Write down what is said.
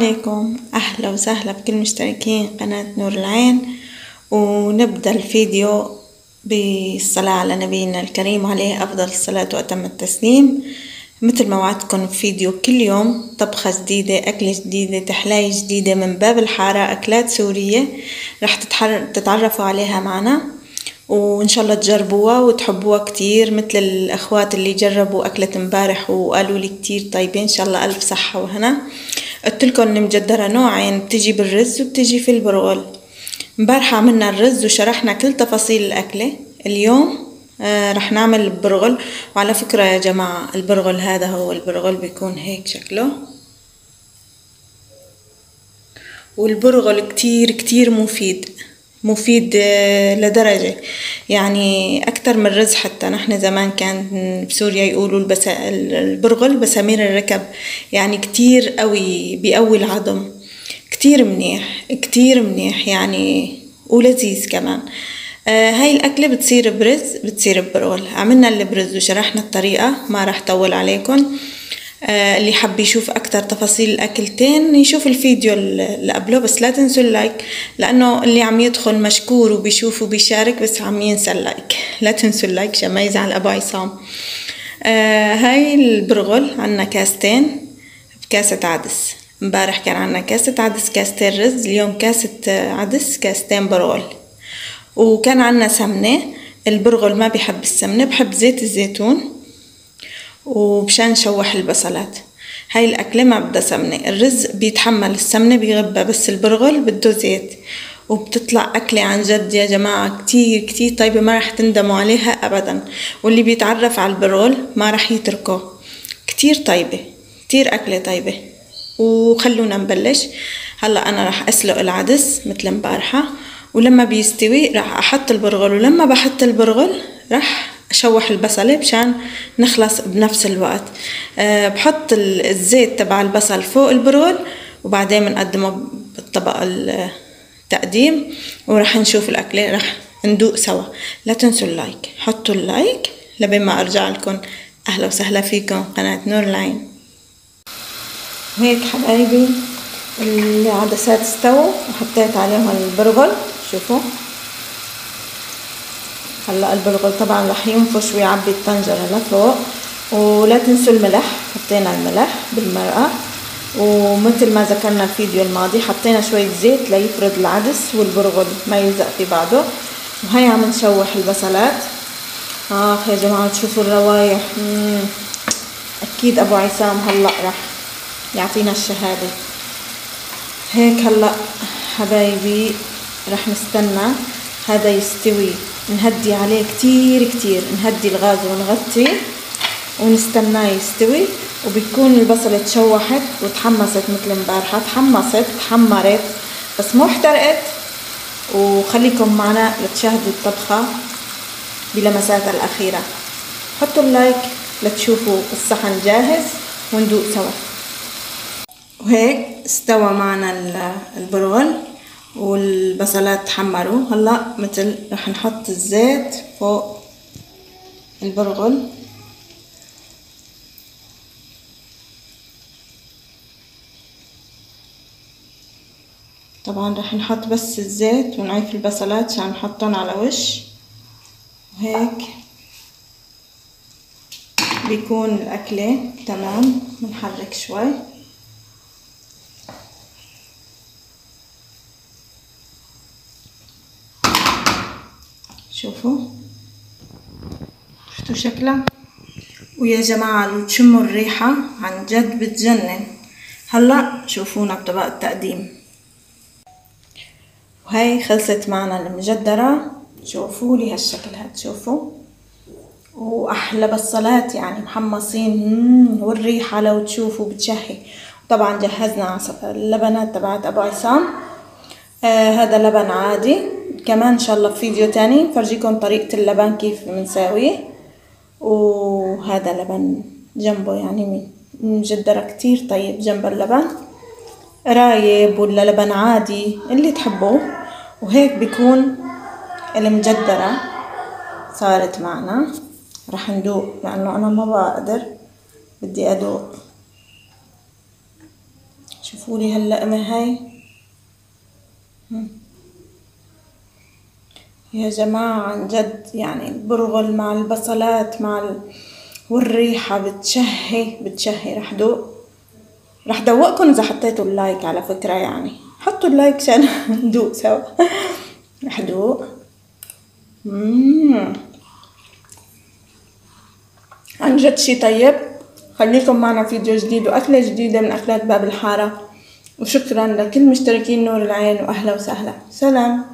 عليكم، أهلا وسهلا بكل مشتركين قناة نور العين. ونبدأ الفيديو بالصلاة على نبينا الكريم عليه أفضل الصلاة وأتم التسليم. مثل ما وعدتكم فيديو كل يوم طبخة جديدة، أكلة جديدة، تحلاية جديدة من باب الحارة، أكلات سورية راح تتعرفوا عليها معنا، وإن شاء الله تجربوها وتحبوها كتير مثل الأخوات اللي جربوا أكلة امبارح وقالوا لي كتير طيبة. إن شاء الله ألف صحة وهنا. قلت لكم إن مجدرة نوعين، بتجي بالرز وبتجي في البرغل. امبارح عملنا الرز وشرحنا كل تفاصيل الأكلة. اليوم رح نعمل البرغل. وعلى فكرة يا جماعة، البرغل هذا هو البرغل، بيكون هيك شكله. والبرغل كتير كتير مفيد لدرجة يعني أكتر من الرز. حتى نحن زمان كان بسوريا يقولوا البرغل بسامير الركب، يعني كتير قوي، بيقوي العظم، كتير منيح يعني، ولذيذ كمان. هاي الأكلة بتصير برز، بتصير ببرغل. عملنا اللي برز وشرحنا الطريقة، ما راح طول عليكم. اللي حب يشوف أكتر تفاصيل الأكلتين يشوف الفيديو اللي قبله. بس لا تنسوا اللايك، لأنه اللي عم يدخل مشكور وبيشوف وبيشارك، بس عم ينسى اللايك. لا تنسوا اللايك عشان ما يزعل أبو عصام. هاي البرغل عنا كاستين بكاسة عدس. امبارح كان عنا كاسة عدس، كاستين رز. اليوم كاسة عدس، كاستين برغل. وكان عنا سمنة. البرغل ما بيحب السمنة، بحب زيت الزيتون، وبشان نشوح البصلات. هاي الأكلة ما بدها سمنة. الرز بيتحمل السمنة بيغبى، بس البرغل بده زيت. وبتطلع أكلة عن جد يا جماعة كتير طيبة، ما رح تندموا عليها أبدا. واللي بيتعرف على البرغل ما رح يتركه. كتير طيبة، كتير أكلة طيبة. وخلونا نبلش. هلأ أنا رح أسلق العدس مثل مبارحة، ولما بيستوي رح أحط البرغل، ولما بحط البرغل رح أشوح البصلة مشان نخلص بنفس الوقت. بحط الزيت تبع البصل فوق البرغل، وبعدين بنقدمه بالطبق التقديم، ورح نشوف الأكلة، رح ندوق سوا. لا تنسوا اللايك، حطوا اللايك لبين ما أرجع لكم. أهلا وسهلا فيكم قناة نور العين. وهيك حبايبي العدسات استووا وحطيت عليهم البرغل. شوفوا هلا البرغل طبعا رح ينفش ويعبي الطنجرة لفوق. ولا تنسوا الملح، حطينا الملح بالمرقة. ومثل ما ذكرنا الفيديو الماضي حطينا شوية زيت ليفرد العدس والبرغل ما يلزق في بعضه. وهي عم نشوح البصلات. يا جماعة تشوفوا الروايح. أكيد أبو عصام هلا رح يعطينا الشهادة. هيك هلا حبايبي رح نستنى هذا يستوي، نهدي عليه كتير، نهدي الغاز ونغطي ونستناه يستوي. وبتكون البصلة تشوحت وتحمصت مثل امبارحة، تحمرت بس مو احترقت. وخليكم معنا لتشاهدوا الطبخة بلمساتها الأخيرة. حطوا اللايك لتشوفوا الصحن جاهز وندوق سوا. وهيك استوى معنا البرغل والبصلات تحمروا. هلا مثل رح نحط الزيت فوق البرغل. طبعا رح نحط بس الزيت ونعيف البصلات عشان نحطهم على وش. وهيك بيكون الأكلة تمام. بنحرك شوي. شوفوا شفتوا شكلها. ويا جماعة لو تشموا الريحة عن جد بتجنن. هلا شوفونا بطبق التقديم. وهي خلصت معنا المجدرة. شوفوا لي هالشكل هاد، شوفوا. واحلى بصلات يعني محمصين. والريحة لو تشوفوا بتشهي. طبعا جهزنا اللبنات تبعت ابو عصام. هذا لبن عادي. كمان ان شاء الله في فيديو تاني نفرجيكم طريقة اللبن كيف بنساويه. وهذا لبن جنبه، يعني مجدرة كتير طيب جنب اللبن، رايب ولا لبن عادي اللي تحبوه. وهيك بيكون المجدرة صارت معنا. رح ندوق لأنه أنا ما بقدر، بدي أدوق. شوفوا لي هاللقمة هاي. يا جماعة عن جد يعني البرغل مع البصلات والريحة بتشهي. رح دوقكم إذا حطيتوا اللايك على فكرة، يعني حطوا اللايك عشان ندوق سوا. رح دوق. عن جد شي طيب. خليكم معنا فيديو جديد وأكلة جديدة من أكلات باب الحارة، وشكرا لكل مشتركين نور العين، وأهلا وسهلا. سلام.